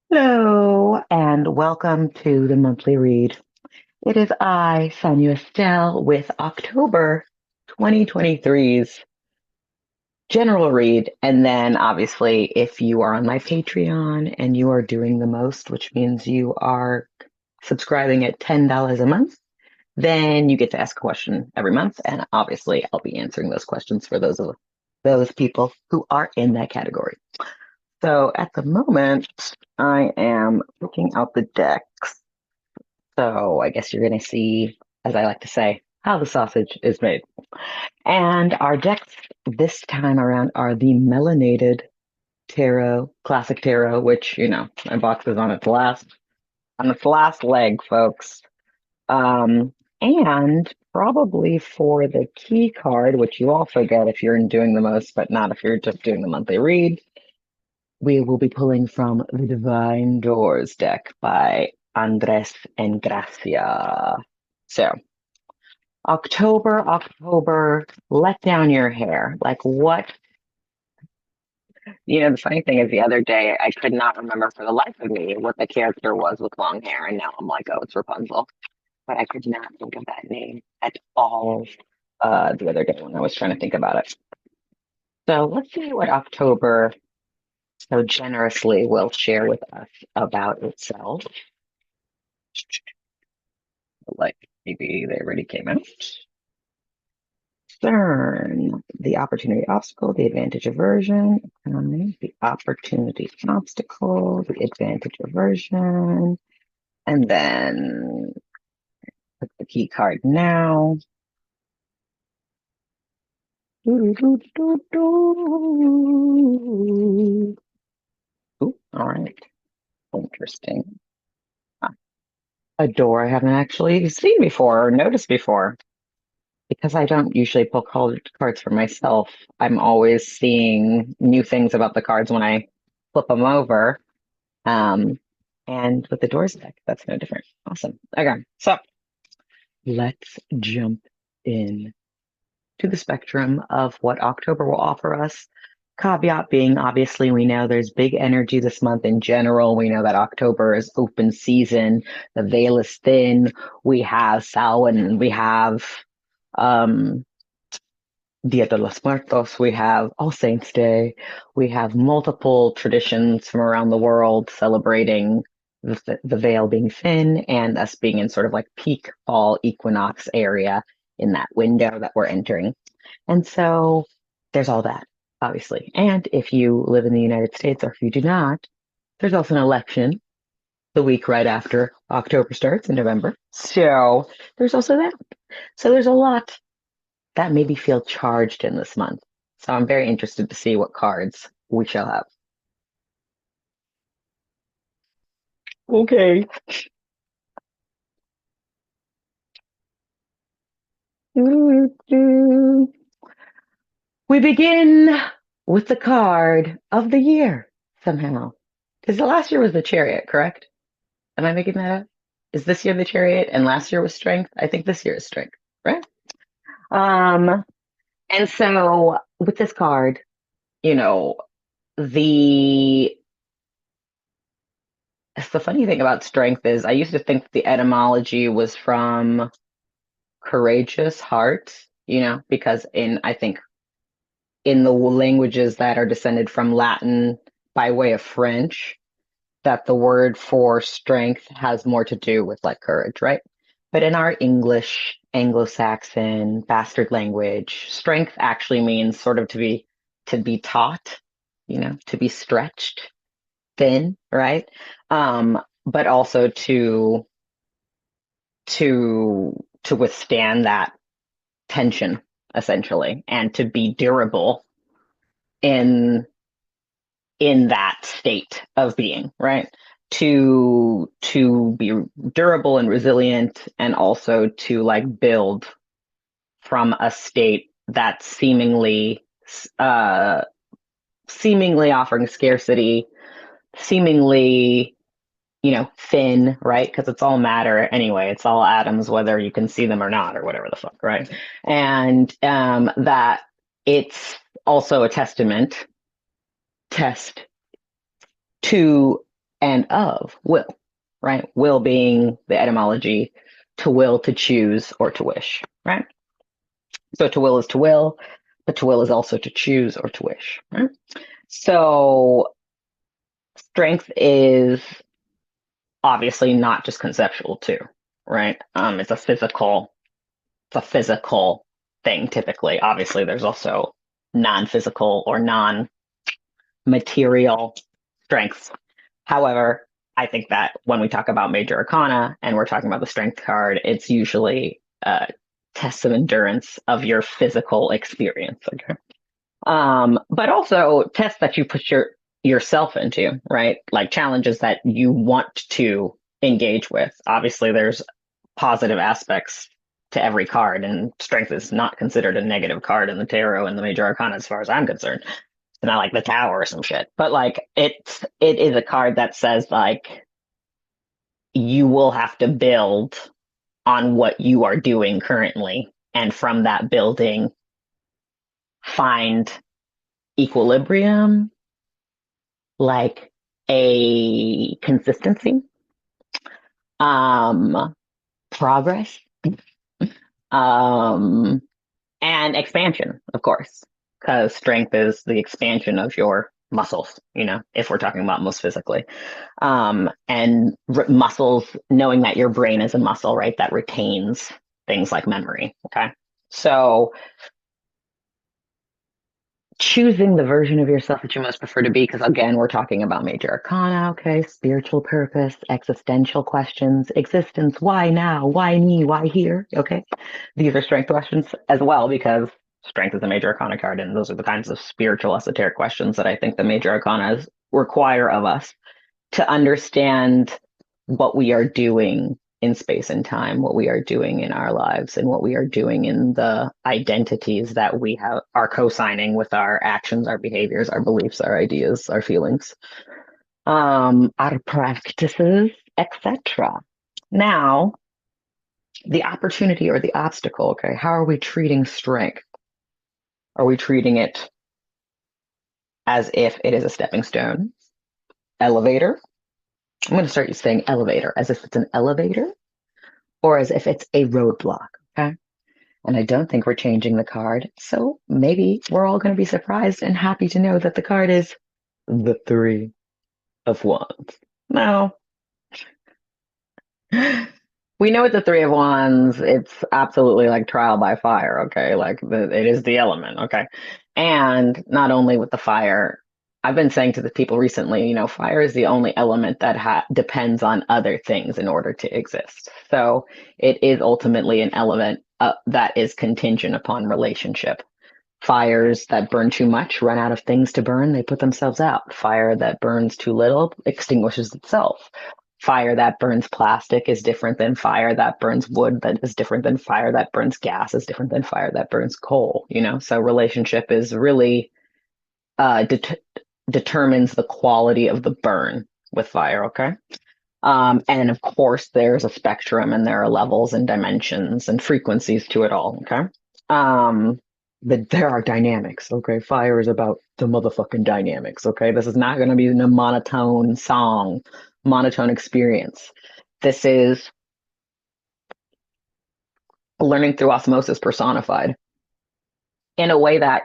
Hello, and welcome to the monthly read. It is I, Sonia Estelle, with October 2023's general read. And then, obviously, if you are on my Patreon and you are doing the most, which means you are subscribing at $10 a month, then you get to ask a question every month. And obviously, I'll be answering those questions for those people who are in that category. So at the moment, I am looking out the decks. So I guess you're going to see, as I like to say, how the sausage is made. And our decks this time around are the Melanated Tarot, Classic Tarot, which, my box is on its last leg, folks. And probably for the key card, which you also get if you're doing the most, but not if you're just doing the monthly read, we will be pulling from the Divine Doors deck by Andres and Gracia. So, October, let down your hair. Like, what? The funny thing is, the other day, I could not remember for the life of me what the character was with long hair. And now I'm like, oh, it's Rapunzel. But I could not think of that name at all the other day when I was trying to think about it. So, let's see what October so generously will share with us about itself. Like, maybe they already came out. Concern, the opportunity obstacle, the advantage aversion, the opportunity obstacle, the advantage aversion, and then put the key card now. Ooh, all right. Interesting. A door I haven't actually seen before or noticed before. Because I don't usually pull cards for myself, I'm always seeing new things about the cards when I flip them over. Um, and with the doors deck, that's no different. Awesome. Okay, so let's jump in to the spectrum of what October will offer us. Caveat being, obviously, we know there's big energy this month in general. We know that October is open season. The veil is thin. We have Samhain. We have um, Dia de los Muertos, we have All Saints Day, we have multiple traditions from around the world celebrating the veil being thin and us being in sort of like peak fall equinox area in that window that we're entering. And so there's all that, obviously. And if you live in the United States or if you do not, there's also an election the week right after October starts in November. So there's also that. So there's a lot that made me feel charged in this month. So I'm very interested to see what cards we shall have. Okay. We begin with the card of the year somehow. Because the last year was the Chariot, correct? Am I making that up? Is this year the Chariot and last year was Strength? I think this year is Strength, right? Um, and so with this card, you know, the the funny thing about Strength is I used to think the etymology was from courageous heart, because I think in the languages that are descended from Latin by way of French, that the word for strength has more to do with like courage, right? But in our English, Anglo-Saxon, bastard language, strength actually means sort of to be taut, to be stretched thin, right? But also to withstand that tension essentially and to be durable in that state of being, right? To be durable and resilient and also to like build from a state that's seemingly offering scarcity, seemingly thin, right? Because it's all matter anyway. It's all atoms, whether you can see them or not, or whatever the fuck, right? And that it's also a test to and of will, right? Will being the etymology to will, to choose, or to wish, right? So to will is to will, but to will is also to choose or to wish, right? So strength is obviously not just conceptual too, right? It's a physical thing typically. Obviously, there's also non-physical or non-material strengths. However, I think that when we talk about major arcana and we're talking about the strength card, it's usually tests of endurance of your physical experience. Okay. But also tests that you put yourself into, right? Like challenges that you want to engage with. Obviously, there's positive aspects to every card, and strength is not considered a negative card in the tarot and the major arcana as far as I'm concerned. It's not like the tower or some shit, but like it is a card that says like you will have to build on what you are doing currently, and from that building find equilibrium, like a consistency, um progress, um and expansion, of course, because strength is the expansion of your muscles, if we're talking about most physically. And muscles, knowing that your brain is a muscle, right, that retains things like memory. Okay. So choosing the version of yourself that you most prefer to be, because again, we're talking about major arcana, okay, spiritual purpose, existential questions, existence, why now, why me, why here, okay? These are strength questions as well, because strength is a major arcana card, and those are the kinds of spiritual esoteric questions that I think the major arcana require of us to understand what we are doing in space and time, what we are doing in our lives, and what we are doing in the identities that we are co-signing with our actions, our behaviors, our beliefs, our ideas, our feelings, our practices, etc. Now, the opportunity or the obstacle, okay, how are we treating strength? Are we treating it as if it is a stepping stone, elevator? I'm going to start saying elevator, as if it's an elevator, or as if it's a roadblock, okay? And I don't think we're changing the card. So maybe we're all going to be surprised and happy to know that the card is the Three of Wands. Now, we know it's the Three of Wands. It's absolutely like trial by fire, okay? Like it is the element, okay? And not only with the fire, I've been saying to the people recently, fire is the only element that depends on other things in order to exist. So it is ultimately an element that is contingent upon relationship. Fires that burn too much run out of things to burn, they put themselves out. Fire that burns too little extinguishes itself. Fire that burns plastic is different than fire that burns wood, that is different than fire that burns gas, is different than fire that burns coal, So relationship is really determines the quality of the burn with fire, okay? And of course, there's a spectrum and there are levels and dimensions and frequencies to it all, okay? But there are dynamics, okay? Fire is about the motherfucking dynamics, okay? This is not going to be a monotone song, monotone experience. This is learning through osmosis personified in a way that,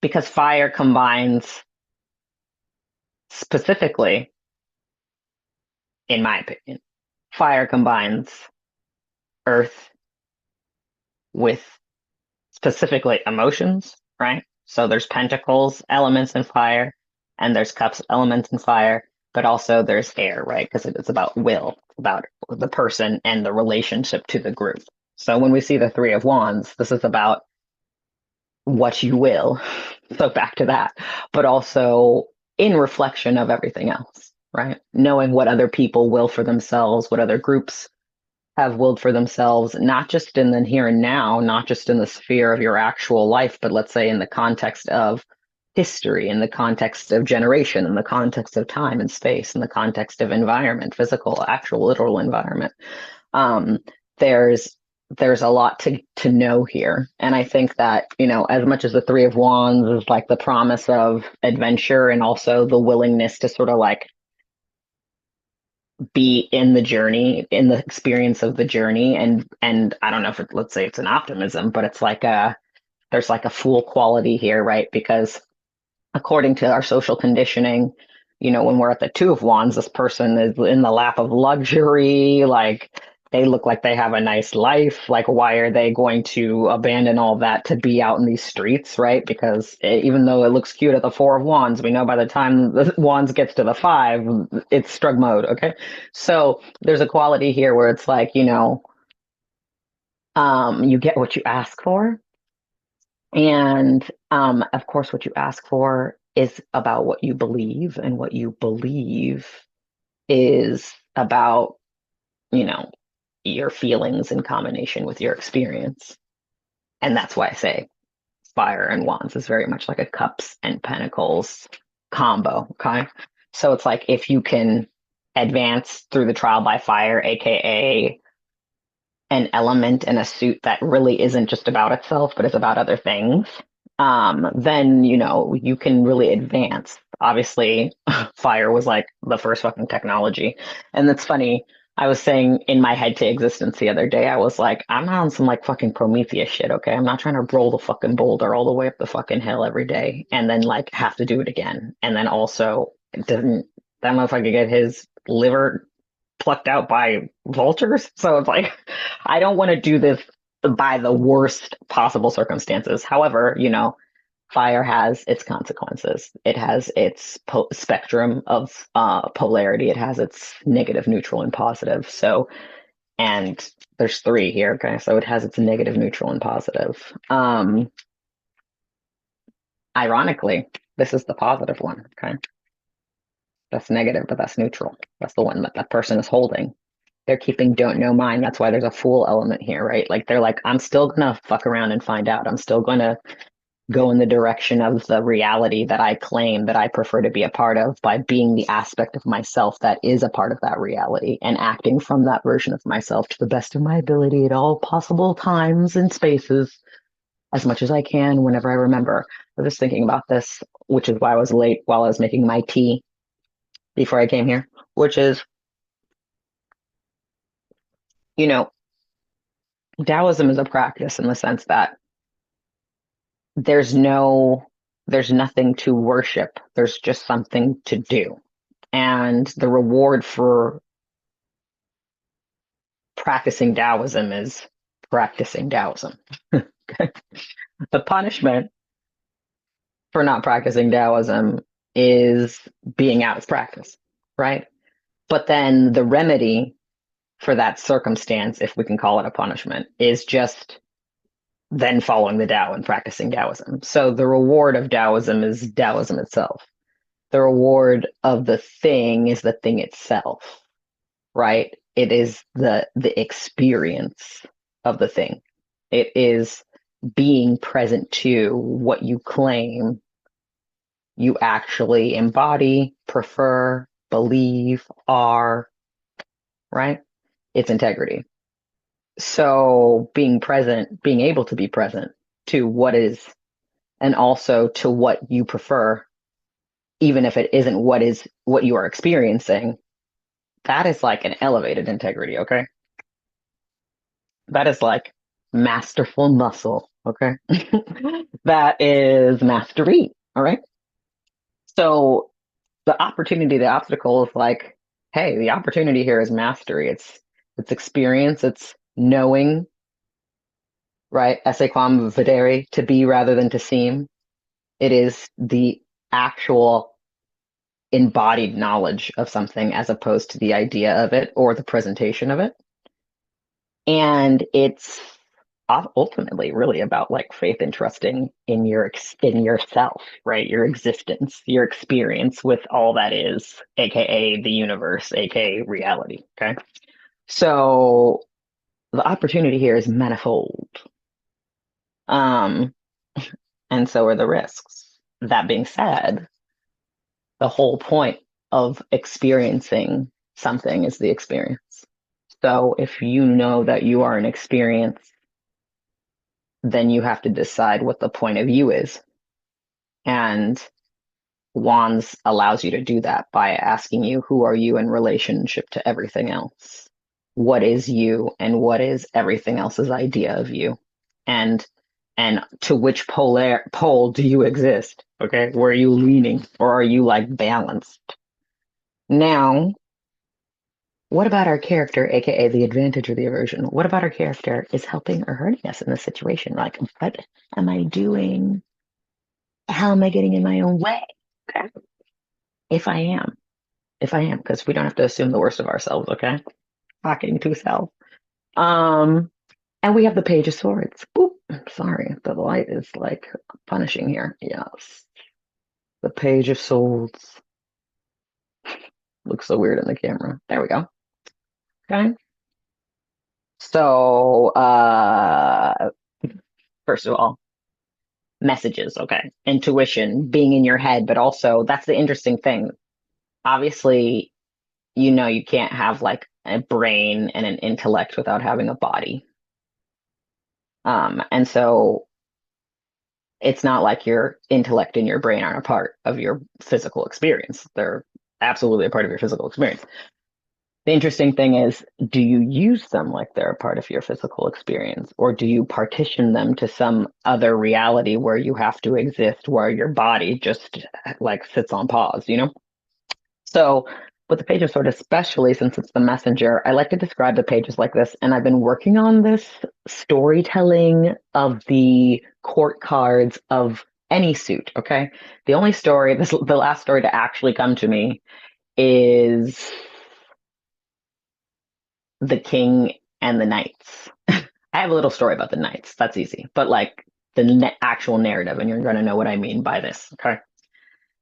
because fire combines specifically, in my opinion, fire combines earth with specifically emotions, right? So there's pentacles elements in fire, and there's cups elements in fire, but also there's air, right? Because it's about will, about the person and the relationship to the group. So when we see the Three of Wands, this is about what you will. So back to that, but also in reflection of everything else, right? Knowing what other people will for themselves, what other groups have willed for themselves, not just in the here and now, not just in the sphere of your actual life, but let's say in the context of history, in the context of generation, in the context of time and space, in the context of environment, physical, actual, literal environment. Um, there's a lot to know here. And I think that, as much as the Three of Wands is like the promise of adventure and also the willingness to sort of like be in the journey, in the experience of the journey. And I don't know if let's say it's an optimism, but it's like there's like a fool quality here, right? Because according to our social conditioning, when we're at the Two of Wands, this person is in the lap of luxury, like they look like they have a nice life. Like, why are they going to abandon all that to be out in these streets, right? Because even though it looks cute at the Four of Wands, we know by the time the Wands gets to the Five, it's strug mode, okay? So there's a quality here where it's like, you get what you ask for. And of course, what you ask for is about what you believe, and what you believe is about, you know, your feelings in combination with your experience. And that's why I say fire and wands is very much like a cups and pentacles combo. Okay. So it's like if you can advance through the trial by fire, aka an element in a suit that really isn't just about itself, but is about other things, then you can really advance. Obviously, fire was like the first fucking technology, and it's funny. I was saying in my head to existence the other day, I was like, I'm not on some like fucking Prometheus shit, okay? I'm not trying to roll the fucking boulder all the way up the fucking hill every day and then like have to do it again. And then also, it didn't that motherfucker get his liver plucked out by vultures. So it's like, I don't want to do this by the worst possible circumstances. However, fire has its consequences. It has its spectrum of polarity. It has its negative, neutral, and positive. So, and there's three here. Okay. So it has its negative, neutral, and positive. Ironically, this is the positive one. Okay. That's negative, but that's neutral. That's the one that that person is holding. They're keeping don't know mind. That's why there's a fool element here, right? Like they're like, I'm still gonna fuck around and find out. I'm still gonna go in the direction of the reality that I claim that I prefer to be a part of by being the aspect of myself that is a part of that reality and acting from that version of myself to the best of my ability at all possible times and spaces as much as I can whenever I remember. I was just thinking about this, which is why I was late while I was making my tea before I came here, which is, you know, Taoism is a practice in the sense that there's no there's nothing to worship. There's just something to do. And the reward for practicing Taoism is practicing Taoism. The punishment for not practicing Taoism is being out of practice, right? But then the remedy for that circumstance, if we can call it a punishment, is just then following the Tao and practicing Taoism. So the reward of Taoism is Taoism itself. The reward of the thing is the thing itself, right? It is the experience of the thing. It is being present to what you claim you actually embody, prefer, believe, are, right? It's integrity. So being present, being able to be present to what is, and also to what you prefer, even if it isn't what you are experiencing, that is like an elevated integrity, okay? That is like masterful muscle, okay? That is mastery, all right? So the opportunity, the obstacle is like, hey, the opportunity here is mastery. It's experience, it's knowing, right? Esse quam vedere, to be rather than to seem. It is the actual embodied knowledge of something as opposed to the idea of it or the presentation of it. And it's ultimately really about like faith and trusting in in yourself, right? Your existence, your experience with all that is, aka the universe, aka reality. Okay. So the opportunity here is manifold. Um, and so are the risks. That being said, the whole point of experiencing something is the experience. So if you know that you are an experience, then you have to decide what the point of view is. And Wands allows you to do that by asking you, who are you in relationship to everything else? What is you and what is everything else's idea of you? And to which pole do you exist? Okay. Where are you leaning, or are you like balanced? Now, what about our character, aka the advantage or the aversion? What about our character is helping or hurting us in this situation? Like, what am I doing? How am I getting in my own way? Okay. If I am, because we don't have to assume the worst of ourselves, okay? Talking to self. Um, and we have the Page of Swords. Oop, sorry, the light is like punishing here. Yes. The Page of Swords. Looks so weird in the camera. There we go. Okay. So, first of all, messages, okay? Intuition, being in your head, but also that's the interesting thing. Obviously, you can't have like a brain and an intellect without having a body. And so it's not like your intellect and your brain aren't a part of your physical experience. They're absolutely a part of your physical experience. The interesting thing is, do you use them like they're a part of your physical experience, or do you partition them to some other reality where you have to exist, where your body just like sits on pause, So with the Page of Swords, especially since it's the messenger, I like to describe the pages like this. And I've been working on this storytelling of the court cards of any suit. Okay. The only story, the last story to actually come to me is the king and the knights. I have a little story about the knights. That's easy. But like the actual narrative, and you're going to know what I mean by this. Okay.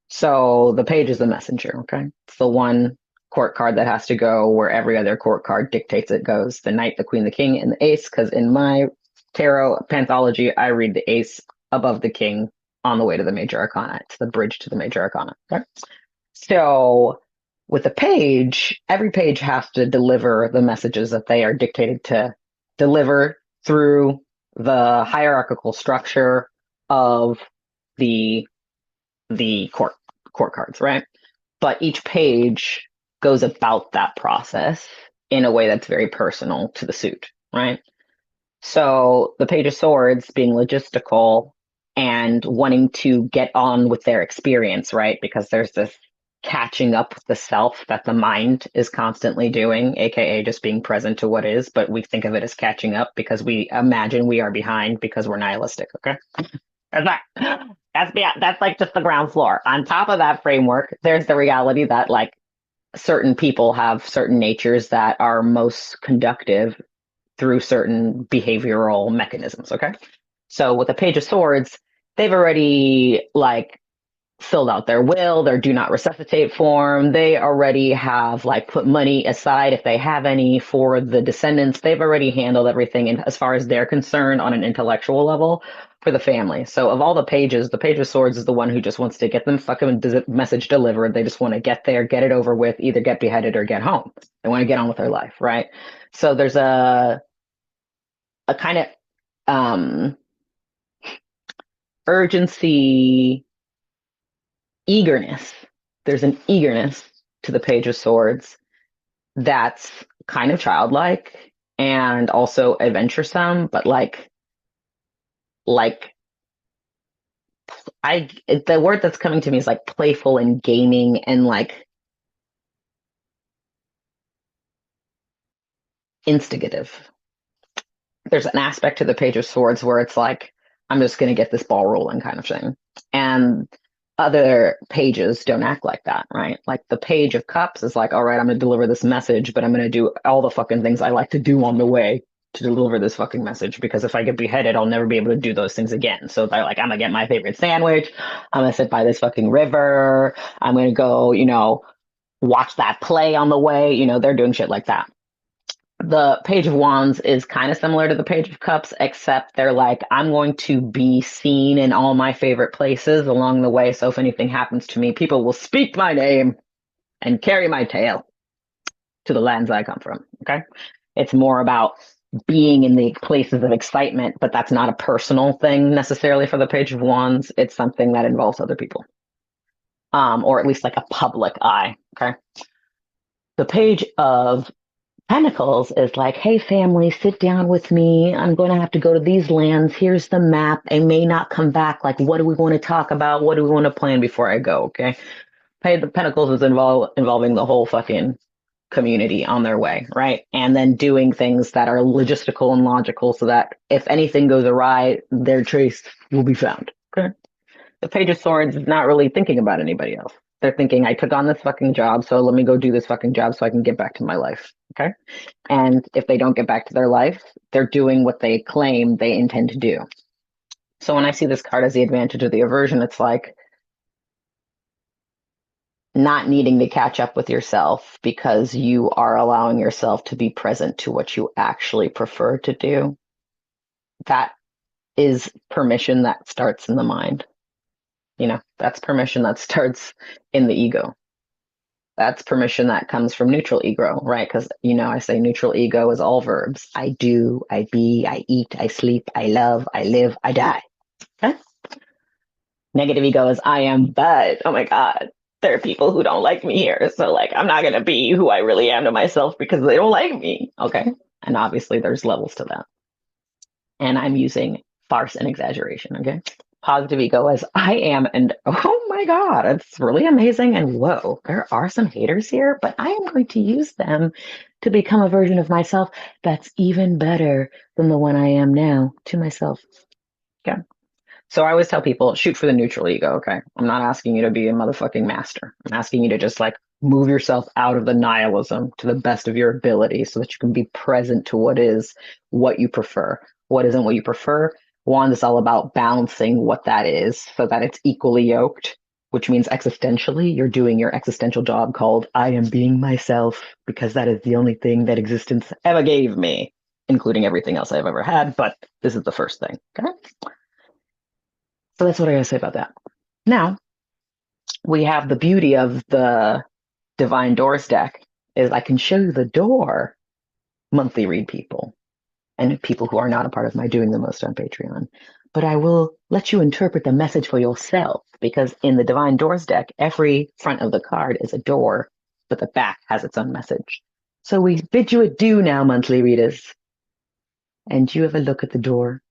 So the page is the messenger, okay? It's the one court card that has to go where every other court card dictates it goes. The knight, the queen, the king, and the ace, because in my tarot panthology, I read the ace above the king on the way to the major arcana. It's the bridge to the major arcana, okay? So with a page, every page has to deliver the messages that they are dictated to deliver through the hierarchical structure of the court cards, right? But each page goes about that process in a way that's very personal to the suit, right? So the Page of Swords being logistical and wanting to get on with their experience, right? Because there's this catching up with the self that the mind is constantly doing, aka just being present to what is, but we think of it as catching up because we imagine we are behind because we're nihilistic, okay? That's like just the ground floor. On top of that framework, there's the reality that like certain people have certain natures that are most conductive through certain behavioral mechanisms. Okay. So with the Page of Swords, they've already like filled out their will, their do not resuscitate form. They already have like put money aside if they have any for the descendants. They've already handled everything in, as far as they're concerned on an intellectual level for the family. So of all the pages, the Page of Swords is the one who just wants to get them fucking message delivered. They just want to get there, get it over with, either get beheaded or get home. They want to get on with their life, right? So there's a kind of urgency, eagerness. There's an eagerness to the Page of Swords that's kind of childlike and also adventuresome, but like the word that's coming to me is like playful and gaming and like instigative. There's an aspect to the Page of Swords where it's like, I'm just going to get this ball rolling kind of thing. And other pages don't act like that, right? Like the Page of Cups is like, all right, I'm going to deliver this message, but I'm going to do all the fucking things I like to do on the way to deliver this fucking message, because if I get beheaded, I'll never be able to do those things again. So they're like, I'm going to get my favorite sandwich. I'm going to sit by this fucking river. I'm going to go, watch that play on the way. They're doing shit like that. The Page of Wands is kind of similar to the Page of Cups, except they're like, I'm going to be seen in all my favorite places along the way. So if anything happens to me, people will speak my name and carry my tale to the lands I come from. Okay. It's more about being in the places of excitement, but that's not a personal thing necessarily for the Page of Wands. It's something that involves other people. or at least like a public eye. Okay. The Page of Pentacles is like, hey, family, sit down with me. I'm going to have to go to these lands. Here's the map. I may not come back. Like, what do we want to talk about? What do we want to plan before I go? Okay. Page of Pentacles is involving the whole fucking community on their way, right? And then doing things that are logistical and logical so that if anything goes awry, their trace will be found. Okay. The Page of Swords is not really thinking about anybody else. They're thinking, I took on this fucking job, so let me go do this fucking job so I can get back to my life. Okay. And if they don't get back to their life, they're doing what they claim they intend to do. So when I see this card as the advantage of the aversion, it's like not needing to catch up with yourself because you are allowing yourself to be present to what you actually prefer to do. That is permission that starts in the mind. You know, that's permission that starts in the ego. That's permission that comes from neutral ego, right? Because, you know, I say neutral ego is all verbs. I do, I be, I eat, I sleep, I love, I live, I die. Okay? Negative ego is I am, but, oh my God, there are people who don't like me here. So, like, I'm not going to be who I really am to myself because they don't like me. Okay? And obviously, there's levels to that. And I'm using farce and exaggeration. Okay? Positive ego is I am, and oh my God, it's really amazing. And whoa, there are some haters here, but I am going to use them to become a version of myself that's even better than the one I am now to myself. Okay. So I always tell people shoot for the neutral ego. Okay. I'm not asking you to be a motherfucking master. I'm asking you to just like move yourself out of the nihilism to the best of your ability so that you can be present to what is what you prefer. What isn't what you prefer. One is all about balancing what that is so that it's equally yoked, which means existentially, you're doing your existential job called I am being myself because that is the only thing that existence ever gave me, including everything else I've ever had. But this is the first thing. Okay. So that's what I gotta say about that. Now, we have the beauty of the Divine Doors deck is I can show you the door monthly read people and people who are not a part of my Doing the Most on Patreon. But I will let you interpret the message for yourself because in the Divine Doors deck, every front of the card is a door, but the back has its own message. So we bid you adieu now, monthly readers. And you have a look at the door.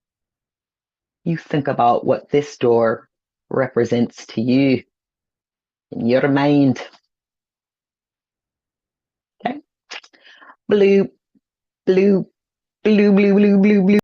You think about what this door represents to you in your mind. Okay. Blue, blue, blue, blue, blue, blue, blue.